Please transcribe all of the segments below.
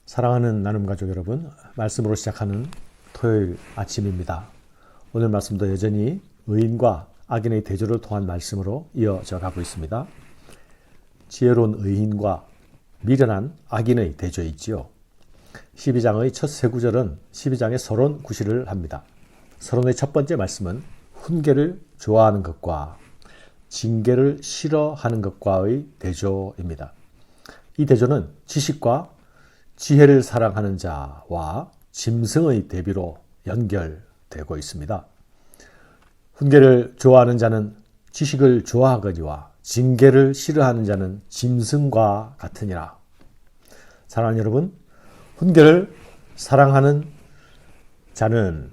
사랑하는 나눔가족 여러분, 말씀으로 시작하는 토요일 아침입니다. 오늘 말씀도 여전히 의인과 악인의 대조를 통한 말씀으로 이어져 가고 있습니다. 지혜로운 의인과 미련한 악인의 대조이지요. 12장의 첫 세 구절은 12장의 서론 구실을 합니다. 서론의 첫 번째 말씀은 훈계를 좋아하는 것과 징계를 싫어하는 것과의 대조입니다. 이 대조는 지식과 지혜를 사랑하는 자와 짐승의 대비로 연결되고 있습니다. 훈계를 좋아하는 자는 지식을 좋아하거니와 징계를 싫어하는 자는 짐승과 같으니라. 사랑하는 여러분, 훈계를 사랑하는 자는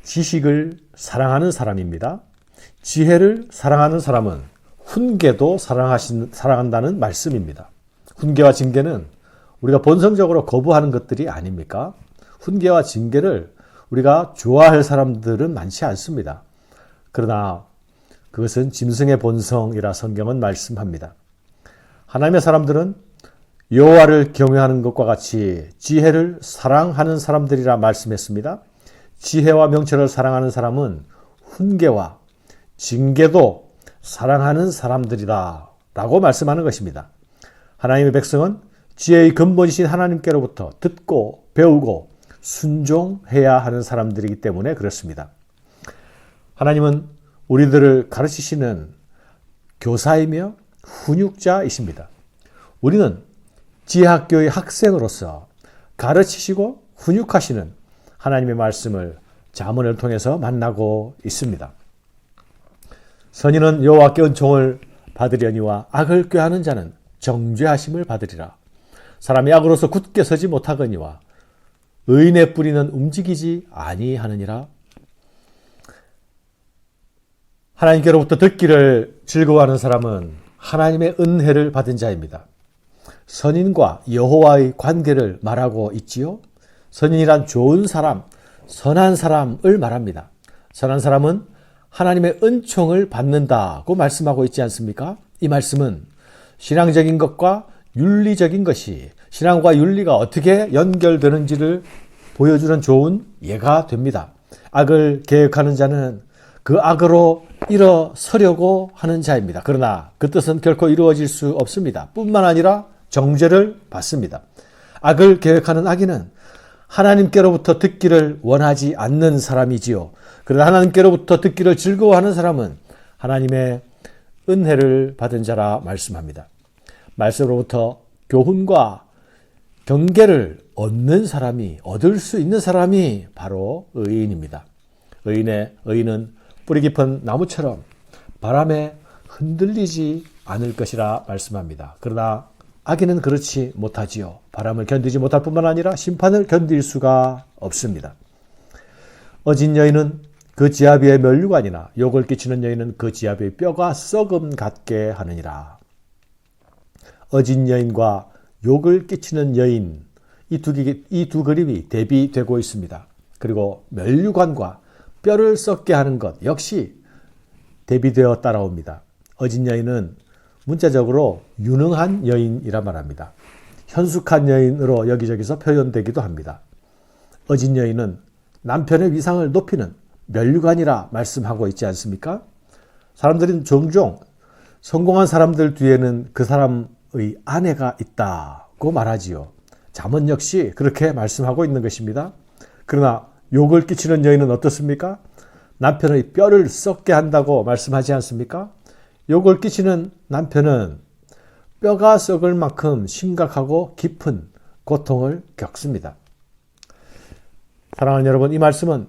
지식을 사랑하는 사람입니다. 지혜를 사랑하는 사람은 훈계도 사랑한다는 말씀입니다. 훈계와 징계는 우리가 본성적으로 거부하는 것들이 아닙니까? 훈계와 징계를 우리가 좋아할 사람들은 많지 않습니다. 그러나 그것은 짐승의 본성이라 성경은 말씀합니다. 하나님의 사람들은 여호와를 경외하는 것과 같이 지혜를 사랑하는 사람들이라 말씀했습니다. 지혜와 명철을 사랑하는 사람은 훈계와 징계도 사랑하는 사람들이다 라고 말씀하는 것입니다. 하나님의 백성은 지혜의 근본이신 하나님께로부터 듣고 배우고 순종해야 하는 사람들이기 때문에 그렇습니다. 하나님은 우리들을 가르치시는 교사이며 훈육자이십니다. 우리는 지혜학교의 학생으로서 가르치시고 훈육하시는 하나님의 말씀을 잠언을 통해서 만나고 있습니다. 선인은 여호와께 은총을 받으려니와 악을 꾀하는 자는 정죄하심을 받으리라. 사람이 악으로서 굳게 서지 못하거니와 의인의 뿌리는 움직이지 아니하느니라. 하나님께로부터 듣기를 즐거워하는 사람은 하나님의 은혜를 받은 자입니다. 선인과 여호와의 관계를 말하고 있지요. 선인이란 좋은 사람, 선한 사람을 말합니다. 선한 사람은 하나님의 은총을 받는다고 말씀하고 있지 않습니까? 이 말씀은 신앙적인 것과 윤리적인 것이 신앙과 윤리가 어떻게 연결되는지를 보여주는 좋은 예가 됩니다. 악을 계획하는 자는 그 악으로 일어서려고 하는 자입니다. 그러나 그 뜻은 결코 이루어질 수 없습니다. 뿐만 아니라 정죄를 받습니다. 악을 계획하는 악인은 하나님께로부터 듣기를 원하지 않는 사람이지요. 그러나 하나님께로부터 듣기를 즐거워하는 사람은 하나님의 은혜를 받은 자라 말씀합니다. 말씀으로부터 교훈과 경계를 얻을 수 있는 사람이 바로 의인입니다. 의인은 뿌리 깊은 나무처럼 바람에 흔들리지 않을 것이라 말씀합니다. 그러나 악인은 그렇지 못하지요. 바람을 견디지 못할 뿐만 아니라 심판을 견딜 수가 없습니다. 어진 여인은 그 지아비의 면류관이나 욕을 끼치는 여인은 그 지아비의 뼈가 썩음 같게 하느니라. 어진 여인과 욕을 끼치는 여인, 이 두 그림이 대비되고 있습니다. 그리고 면류관과 뼈를 썩게 하는 것 역시 대비되어 따라옵니다. 어진 여인은 문자적으로 유능한 여인이라 말합니다. 현숙한 여인으로 여기저기서 표현되기도 합니다. 어진 여인은 남편의 위상을 높이는 면류관이라 말씀하고 있지 않습니까? 사람들은 종종 성공한 사람들 뒤에는 그 사람의 아내가 있다고 말하지요. 잠언 역시 그렇게 말씀하고 있는 것입니다. 그러나 욕을 끼치는 여인은 어떻습니까? 남편의 뼈를 썩게 한다고 말씀하지 않습니까? 욕을 끼치는 남편은 뼈가 썩을 만큼 심각하고 깊은 고통을 겪습니다. 사랑하는 여러분, 이 말씀은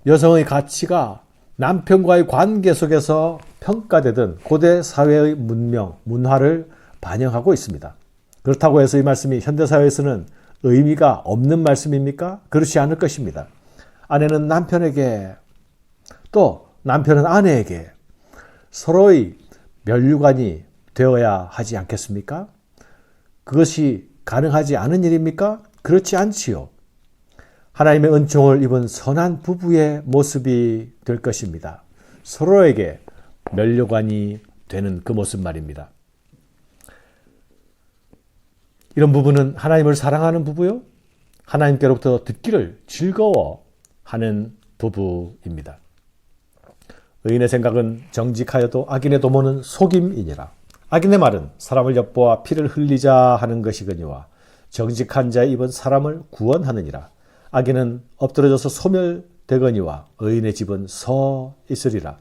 여성의 가치가 남편과의 관계 속에서 평가되던 고대 사회의 문화를 반영하고 있습니다. 그렇다고 해서 이 말씀이 현대사회에서는 의미가 없는 말씀입니까? 그렇지 않을 것입니다. 아내는 남편에게 또 남편은 아내에게 서로의 면류관이 되어야 하지 않겠습니까? 그것이 가능하지 않은 일입니까? 그렇지 않지요. 하나님의 은총을 입은 선한 부부의 모습이 될 것입니다. 서로에게 면류관이 되는 그 모습 말입니다. 이런 부부는 하나님을 사랑하는 부부요? 하나님께로부터 듣기를 즐거워하는 부부입니다. 의인의 생각은 정직하여도 악인의 도모는 속임이니라. 악인의 말은 사람을 엿보아 피를 흘리자 하는 것이거니와 정직한 자의 입은 사람을 구원하느니라. 악인은 엎드러져서 소멸되거니와 의인의 집은 서 있으리라.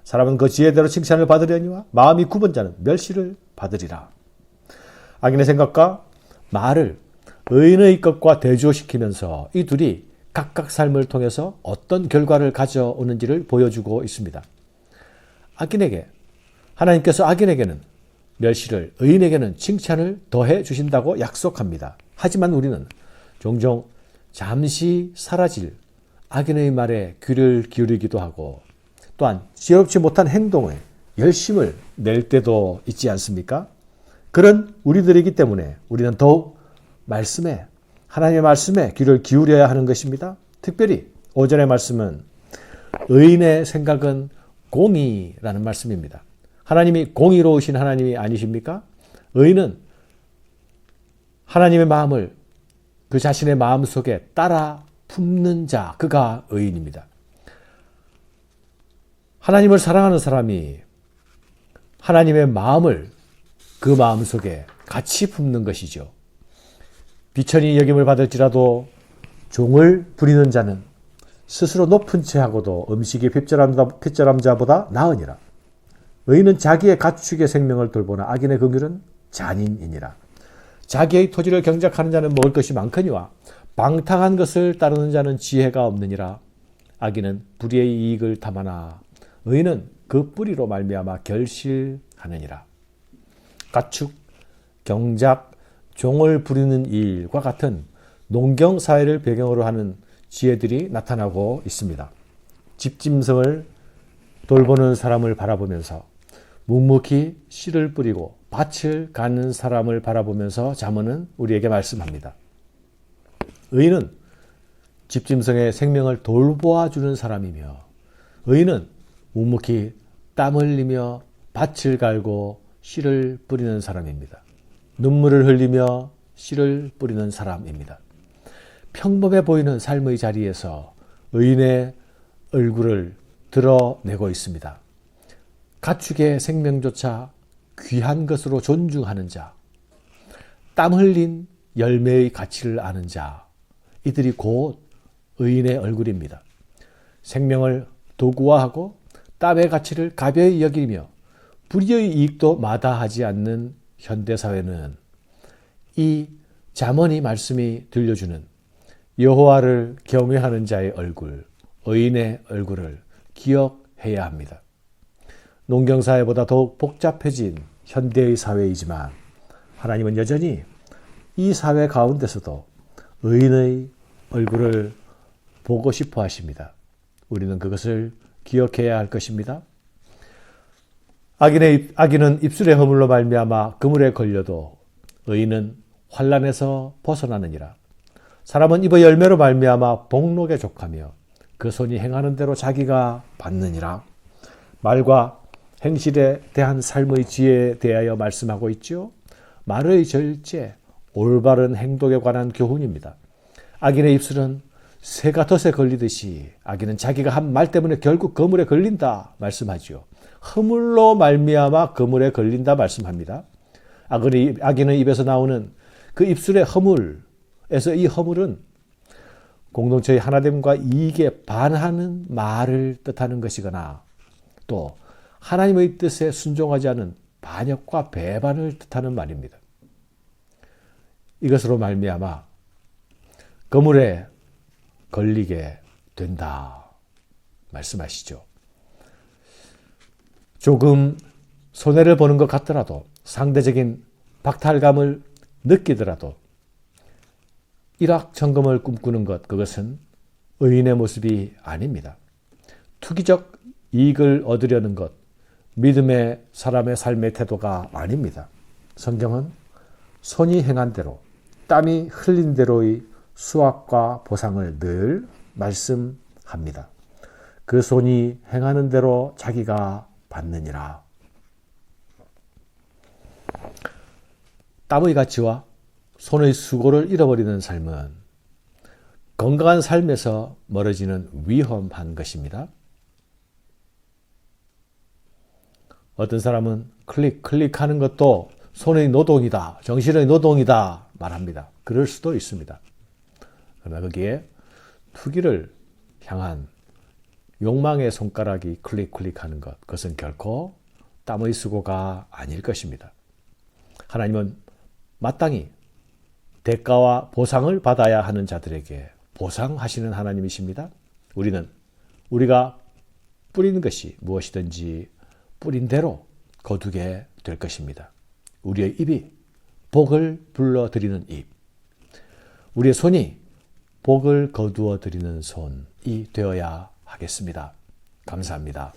사람은 그 지혜대로 칭찬을 받으려니와 마음이 굽은 자는 멸시를 받으리라. 악인의 생각과 말을 의인의 것과 대조시키면서 이 둘이 각각 삶을 통해서 어떤 결과를 가져오는지를 보여주고 있습니다. 하나님께서 악인에게는 멸시를, 의인에게는 칭찬을 더해 주신다고 약속합니다. 하지만 우리는 종종 잠시 사라질 악인의 말에 귀를 기울이기도 하고 또한 지혜롭지 못한 행동에 열심을 낼 때도 있지 않습니까? 그런 우리들이기 때문에 우리는 더욱 하나님의 말씀에 귀를 기울여야 하는 것입니다. 특별히 오전의 말씀은 의인의 생각은 공의라는 말씀입니다. 하나님이 공의로우신 하나님이 아니십니까? 의인은 하나님의 마음을 그 자신의 마음 속에 따라 품는 자, 그가 의인입니다. 하나님을 사랑하는 사람이 하나님의 마음을 그 마음 속에 같이 품는 것이죠. 비천히 여김을 받을지라도 종을 부리는 자는 스스로 높은 채하고도 음식이 핍절한 자보다 나으니라. 의인은 자기의 가축의 생명을 돌보나 악인의 긍휼은 잔인이니라. 자기의 토지를 경작하는 자는 먹을 것이 많거니와 방탕한 것을 따르는 자는 지혜가 없느니라. 악인은 불의의 이익을 탐하나 의인은 그 뿌리로 말미암아 결실하느니라. 가축, 경작, 종을 부리는 일과 같은 농경사회를 배경으로 하는 지혜들이 나타나고 있습니다. 집짐승을 돌보는 사람을 바라보면서 묵묵히 씨를 뿌리고 밭을 가는 사람을 바라보면서 잠언은 우리에게 말씀합니다. 의인은 집짐승의 생명을 돌보아주는 사람이며 의인은 묵묵히 땀 흘리며 밭을 갈고 씨를 뿌리는 사람입니다. 눈물을 흘리며 씨를 뿌리는 사람입니다. 평범해 보이는 삶의 자리에서 의인의 얼굴을 드러내고 있습니다. 가축의 생명조차 귀한 것으로 존중하는 자, 땀 흘린 열매의 가치를 아는 자, 이들이 곧 의인의 얼굴입니다. 생명을 도구화하고 땀의 가치를 가벼이 여기며 불의의 이익도 마다하지 않는 현대사회는 이 잠언이 말씀이 들려주는 여호와를 경외하는 자의 얼굴, 의인의 얼굴을 기억해야 합니다. 농경사회보다 더욱 복잡해진 현대의 사회이지만 하나님은 여전히 이 사회 가운데서도 의인의 얼굴을 보고 싶어 하십니다. 우리는 그것을 기억해야 할 것입니다. 악인은 입술의 허물로 말미암아 그물에 걸려도 의인은 환난에서 벗어나느니라. 사람은 입의 열매로 말미암아 복록에 족하며 그 손이 행하는 대로 자기가 받느니라. 말과 행실에 대한 삶의 지혜에 대하여 말씀하고 있죠. 말의 절제, 올바른 행동에 관한 교훈입니다. 악인의 입술은 새가 덫에 걸리듯이 악인은 자기가 한 말 때문에 결국 그물에 걸린다 말씀하죠. 허물로 말미암아 그물에 걸린다 말씀합니다. 악인의 입에서 나오는 그 입술의 허물에서 이 허물은 공동체의 하나됨과 이익에 반하는 말을 뜻하는 것이거나 또 하나님의 뜻에 순종하지 않은 반역과 배반을 뜻하는 말입니다. 이것으로 말미암아 그물에 걸리게 된다 말씀하시죠. 조금 손해를 보는 것 같더라도 상대적인 박탈감을 느끼더라도 일확천금을 꿈꾸는 것, 그것은 의인의 모습이 아닙니다. 투기적 이익을 얻으려는 것, 믿음의 사람의 삶의 태도가 아닙니다. 성경은 손이 행한 대로, 땀이 흘린 대로의 수확과 보상을 늘 말씀합니다. 그 손이 행하는 대로 자기가 받느니라. 땀의 가치와 손의 수고를 잃어버리는 삶은 건강한 삶에서 멀어지는 위험한 것입니다. 어떤 사람은 클릭하는 것도 손의 노동이다, 정신의 노동이다 말합니다. 그럴 수도 있습니다. 그러나 거기에 투기를 향한 욕망의 손가락이 클릭하는 것, 그것은 결코 땀의 수고가 아닐 것입니다. 하나님은 마땅히 대가와 보상을 받아야 하는 자들에게 보상하시는 하나님이십니다. 우리가 뿌리는 것이 무엇이든지 뿌린 대로 거두게 될 것입니다. 우리의 입이 복을 불러들이는 입, 우리의 손이 복을 거두어 드리는 손이 되어야 하겠습니다. 감사합니다.